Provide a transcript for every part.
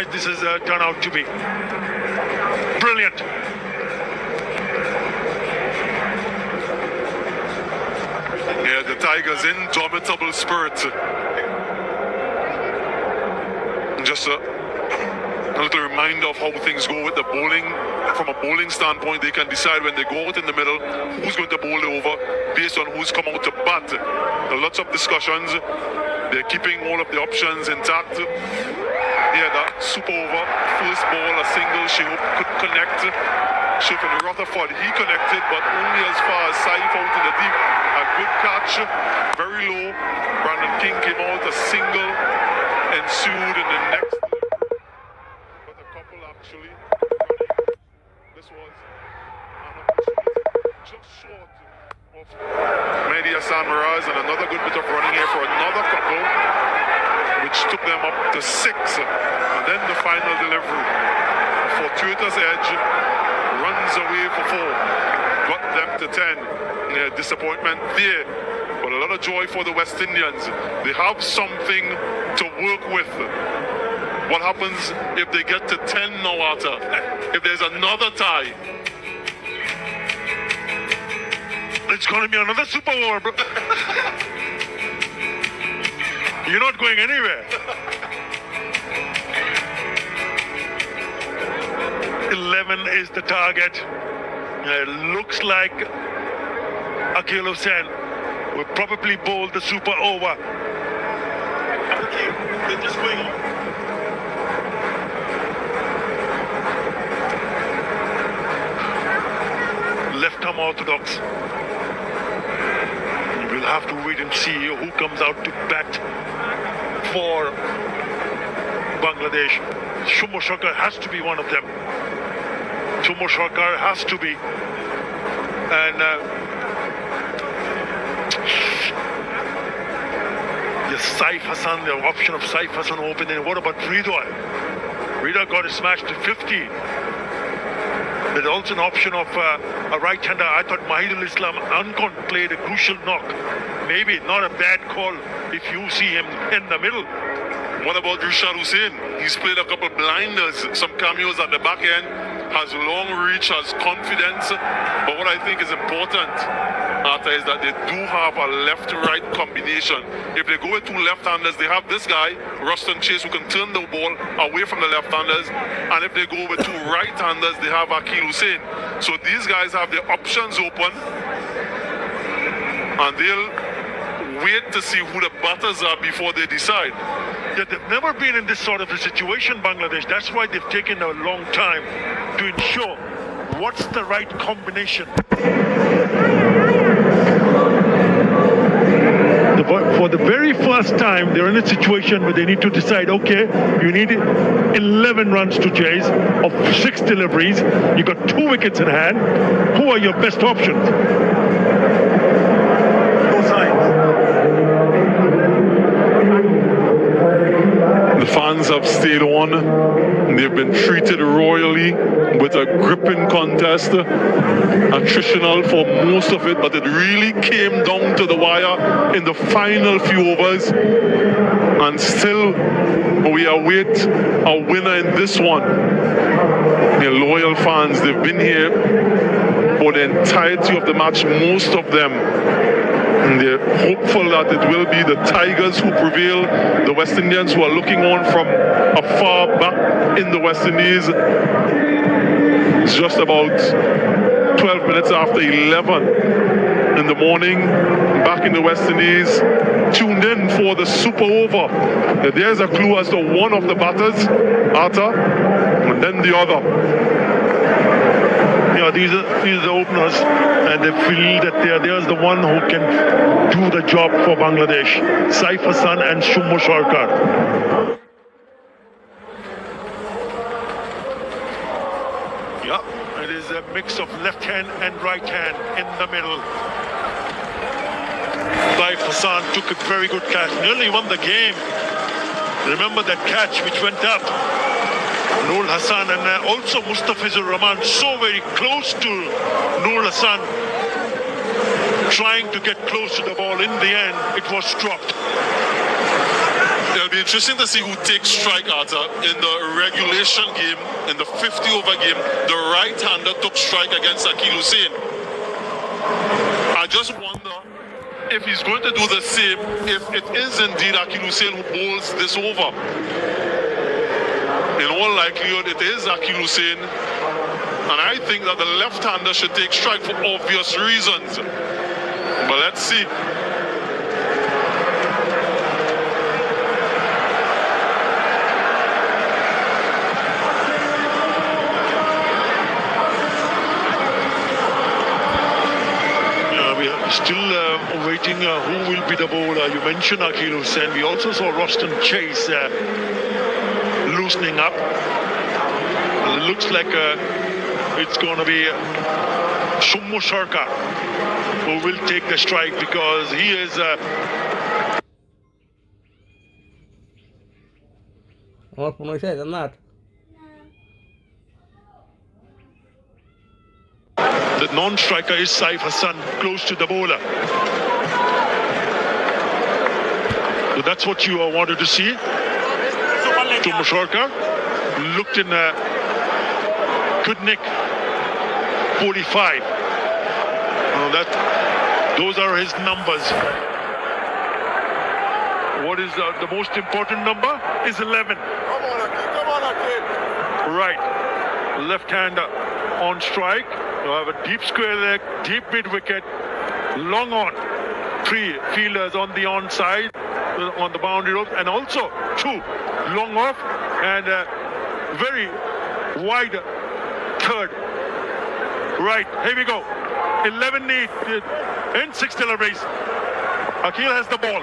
This has turned out to be brilliant. Yeah, the Tigers' indomitable spirit. Just a little reminder of how things go with the bowling. From a bowling standpoint, they can decide when they go out in the middle who's going to bowl over based on who's come out to bat. There are lots of discussions. They're keeping all of the options intact. Yeah, that super over, first ball, a single, she could connect. Shifin Rutherford, he connected, but only as far as Saif out in the deep. A good catch, very low. Brandon King came out, a single ensued in the next. But a couple actually. This was an opportunity just short of Mehdi Hassan Miraz, and another good bit of running here for another couple, which took them up to 6. And then the final delivery. Fortuitous edge, runs away for 4, got them to 10. Yeah, disappointment there, but a lot of joy for the West Indians. They have something to work with. What happens if they get to 10 now, Arthur? If there's another tie? It's going to be another super over, bro. You're not going anywhere. 11 is the target. It looks like Akhil Hussain will probably bowl the super over. They're just going on. Left arm orthodox. We'll have to wait and see who comes out to bat for Bangladesh. Shumo Sarkar has to be one of them. Shumo Sarkar has to be. And Saif Hassan, the option of Saif Hassan open. And what about Rida? Rida got smashed to 50. There's also an option of a right-hander. I thought Mahidul Islam Ankon played a crucial knock. Maybe not a bad call if you see him in the middle. What about Rishad Hussain? He's played a couple blinders, some cameos at the back end, has long reach, has confidence. But what I think is important, Arthur, is that they do have a left-right combination. If they go with 2 left-handers, they have this guy, Ruston Chase, who can turn the ball away from the left-handers. And if they go with 2 right-handers, they have Akhil Hussain. So these guys have their options open, and they'll wait to see who the batters are before they decide. Yeah, they've never been in this sort of a situation, Bangladesh. That's why they've taken a long time to ensure what's the right combination. For the very first time, they're in a situation where they need to decide, okay, you need 11 runs to chase of 6 deliveries. You got 2 wickets in hand. Who are your best options? Both sides. The fans have stayed on. They've been treated royally with a gripping contest. Attritional for most of it, but it really came down to the wire in the final few overs. And still, we await a winner in this one. The loyal fans, they've been here for the entirety of the match, most of them. And they're hopeful that it will be the Tigers who prevail. The West Indians, who are looking on from afar back in the West Indies. It's just about 12 minutes after 11 in the morning, back in the West Indies, tuned in for the super over. There's a clue as to one of the batters, Arthur, and then the other. Yeah, these are the openers, and they feel that there's the one who can do the job for Bangladesh. Saif Hassan and Shumo Sarkar. Yeah, it is a mix of left hand and right hand in the middle. Saif Hassan took a very good catch, nearly won the game. Remember that catch which went up? Noor Hassan and also Mustafizur Rahman so very close to Noor Hassan, trying to get close to the ball. In the end, it was dropped. It'll be interesting to see who takes strike, Arthur. In the regulation game, in the 50-over game, the right-hander took strike against Akeem Hussein. I just wonder if he's going to do the same if it is indeed Akeem Hussein who bowls this over. In all likelihood, it is Akeem Hussein. And I think that the left-hander should take strike for obvious reasons. But let's see. Still awaiting who will be the bowler. You mentioned Akeem Hussain. We also saw Roston Chase loosening up. It looks like it's going to be Shummo Sharka who will take the strike because he is... More pronunciation than that. The non-striker is Saif Hassan, close to the bowler. So that's what you wanted to see. Shummo Sharka looked in good nick, 45. Those are his numbers. What is the most important number? Is 11. Come on, Akeem. Right. Left-hander on strike. You have a deep square leg, deep mid-wicket, long on. 3 fielders on the onside, on the boundary rope, and also 2 long off and very wide third. Right, here we go. 11 need in 6 deliveries. Akeem has the ball.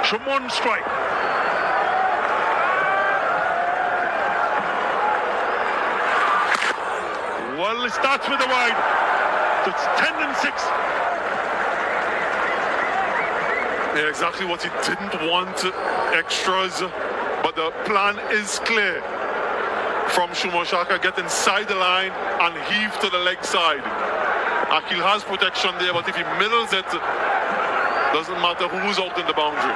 Shummo strike. Well, it starts with a wide. So it's 10 and 6. Yeah, exactly what he didn't want, extras. But the plan is clear. From Shummo Sharka, get inside the line and heave to the leg side. Akeem has protection there, but if he middles it, doesn't matter who's out in the boundary.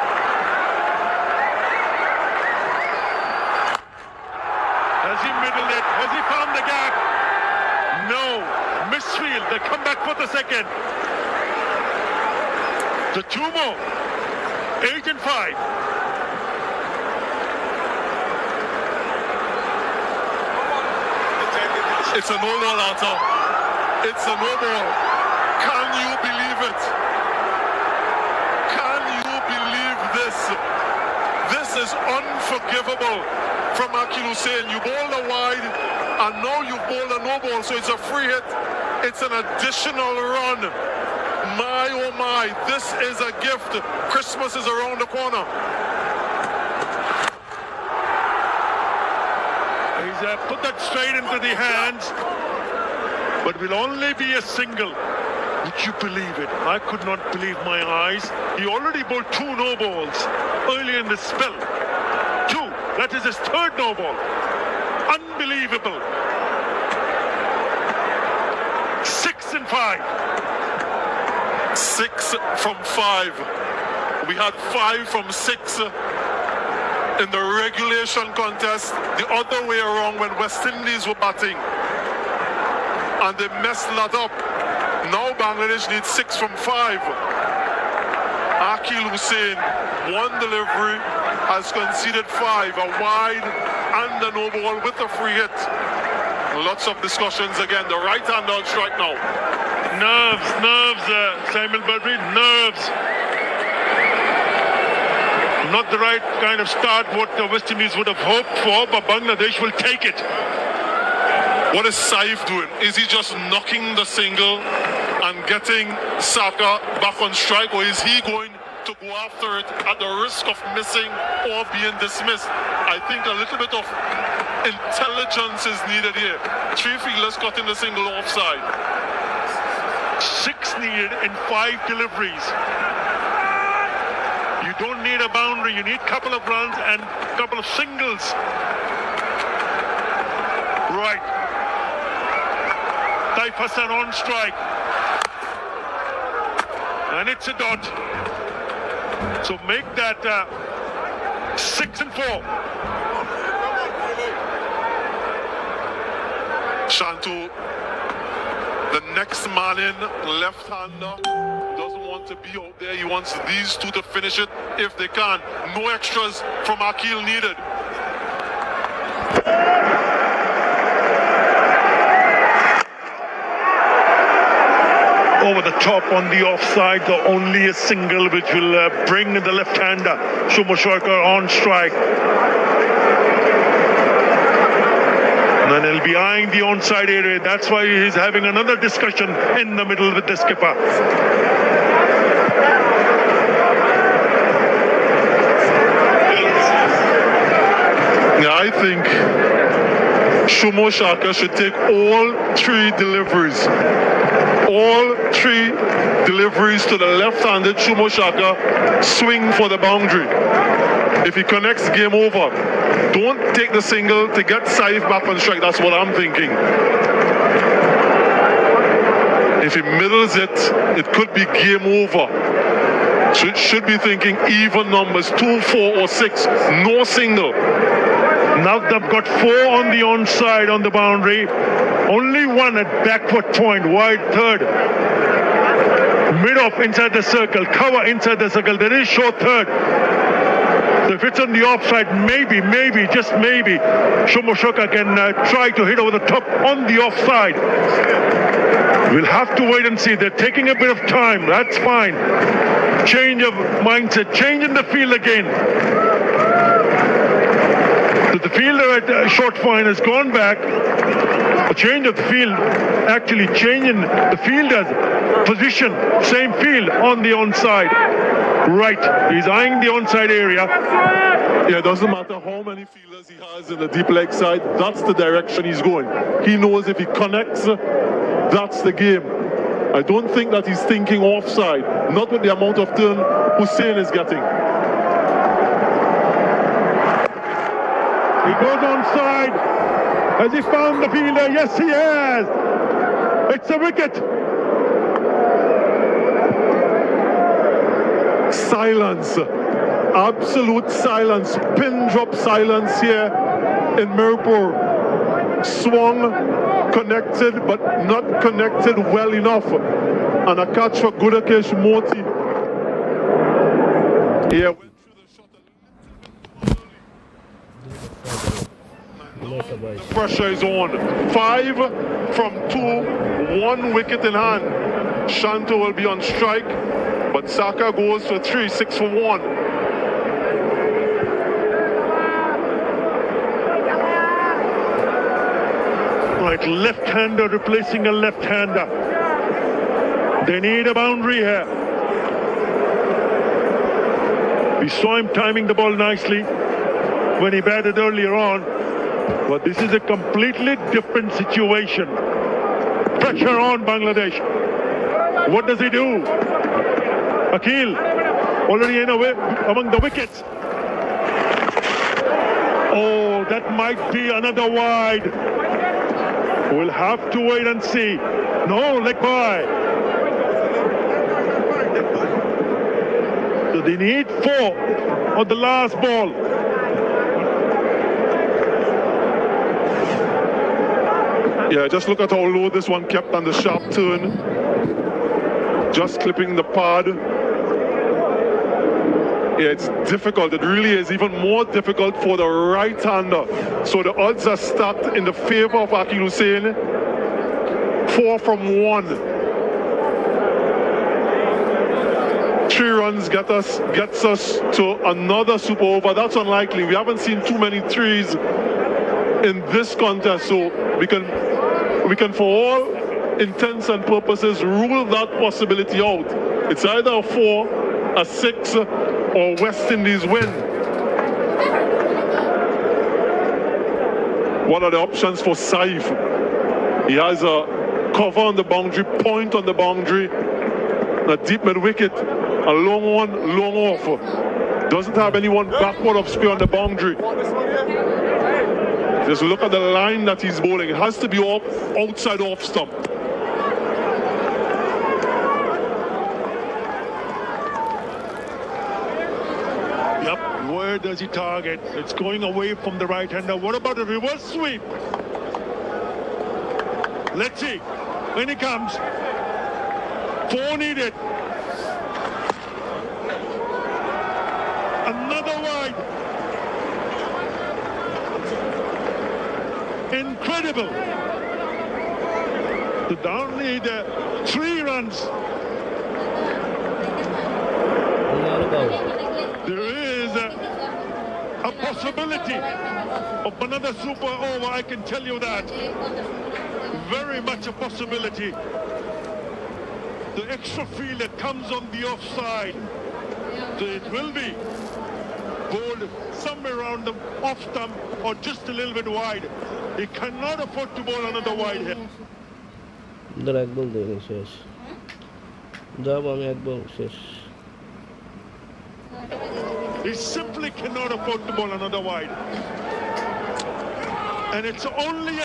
Has he middled it? Has he found the gap? No. Misfield. They come back for the second. The 2 more. 8 and 5. It's a no-ball, Arthur. It's a no-ball. Can you believe it? Can you believe this? This is unforgivable from Akeem Hussain. You bowled a wide, and now you bowled a no-ball, so it's a free hit. It's an additional run. My, oh my, this is a gift. Christmas is around the corner. He's put that straight into the hands, but will only be a single. Would you believe it? I could not believe my eyes. He already bowled 2 no balls early in the spell. 2. That is his 3rd no ball. Unbelievable. 6 and 5. 6 from 5. We had 5 from 6 in the regulation contest, the other way around when West Indies were batting. And they messed that up. Now Bangladesh needs 6 from 5. Akeem Hussain, 1 delivery, has conceded 5, a wide and a no ball with a free hit. Lots of discussions again. The right hand on strike now. Nerves, Simon Burberry, nerves. Not the right kind of start what the West Indies would have hoped for, but Bangladesh will take it. What is Saif doing? Is he just knocking the single and getting Saka back on strike, or is he going to go after it at the risk of missing or being dismissed? I think a little bit of intelligence is needed here. 3 fielders cutting the single offside. 6 needed in 5 deliveries. You don't need a boundary, you need a couple of runs and a couple of singles. Right. Saif Hassan on strike. And it's a dot. So make that 6 and 4. Shanto, the next man in, left-hander, doesn't want to be out there. He wants these two to finish it if they can. No extras from Akil needed. Over the top on the offside, the only a single which will bring the left-hander Shomo Sharkar on strike. And then he'll be eyeing the onside area. That's why he's having another discussion in the middle with the skipper. Yeah, I think Shomo Sharkar should take all 3 deliveries. All 3 deliveries to the left-handed Shomo Sharkar swing for the boundary. If he connects, game over. Don't take the single to get Saif back on strike. That's what I'm thinking. If he middles it, it could be game over. Should be thinking even numbers, 2, 4, or 6. No single. Now they've got 4 on the onside on the boundary. Only 1 at backward point, wide third. Mid-off inside the circle, cover inside the circle. There is short third. So if it's on the offside, maybe, just maybe, Shomo Sharkar can try to hit over the top on the offside. We'll have to wait and see. They're taking a bit of time. That's fine. Change of mindset, change in the field again. So the fielder at short fine has gone back. A change of the field, actually changing the fielder's position, same field on the onside. Right, he's eyeing the onside area. Yeah, it doesn't matter how many fielders he has in the deep leg side, that's the direction he's going. He knows if he connects, that's the game. I don't think that he's thinking offside, not with the amount of turn Hussein is getting. He goes onside. Has he found the fielder? Yes, he has. It's a wicket. Silence. Absolute silence. Pin drop silence here in Mirpur. Swung, connected, but not connected well enough. And a catch for Gudakesh Moti. Yeah. The pressure is on. 5 from 2, 1 wicket in hand. Shanto will be on strike, but Saka goes for 3, 6 for 1. Right, left-hander replacing a left-hander. They need a boundary here. We saw him timing the ball nicely when he batted earlier on. But this is a completely different situation. Pressure on Bangladesh. What does he do? Akil, already in away among the wickets. Oh, that might be another wide. We'll have to wait and see. No, leg by. So they need 4 on the last ball. Yeah, just look at how low this one kept on the sharp turn. Just clipping the pad. Yeah, it's difficult. It really is even more difficult for the right-hander. So the odds are stacked in the favor of Akil Hussein. 4 from 1. 3 runs gets us to another super over. That's unlikely. We haven't seen too many 3s in this contest, so we can for all intents and purposes rule that possibility out. It's either a 4, a 6, or West Indies win. What are the options for Saif? He has a cover on the boundary, point on the boundary, a deep mid wicket, a long one, long off. Doesn't have anyone backward of square on the boundary. Just look at the line that he's bowling. It has to be off, outside off stump. Yep, Where does he target? It's going away from the right-hander. What about a reverse sweep? Let's see. When he comes. 4 needed. Another wide. Incredible. The down need 3 runs. Nangyari ba? There is a possibility of another super over, I can tell you that. Very much a possibility. The extra field that comes on the offside. So it will be bowled somewhere around the off stump or just a little bit wide. He cannot afford to bowl another wide here. ধর এক বল দেয়নি শেষ যাব আমি এক বল শেষ He simply cannot afford to bowl another wide. And it's only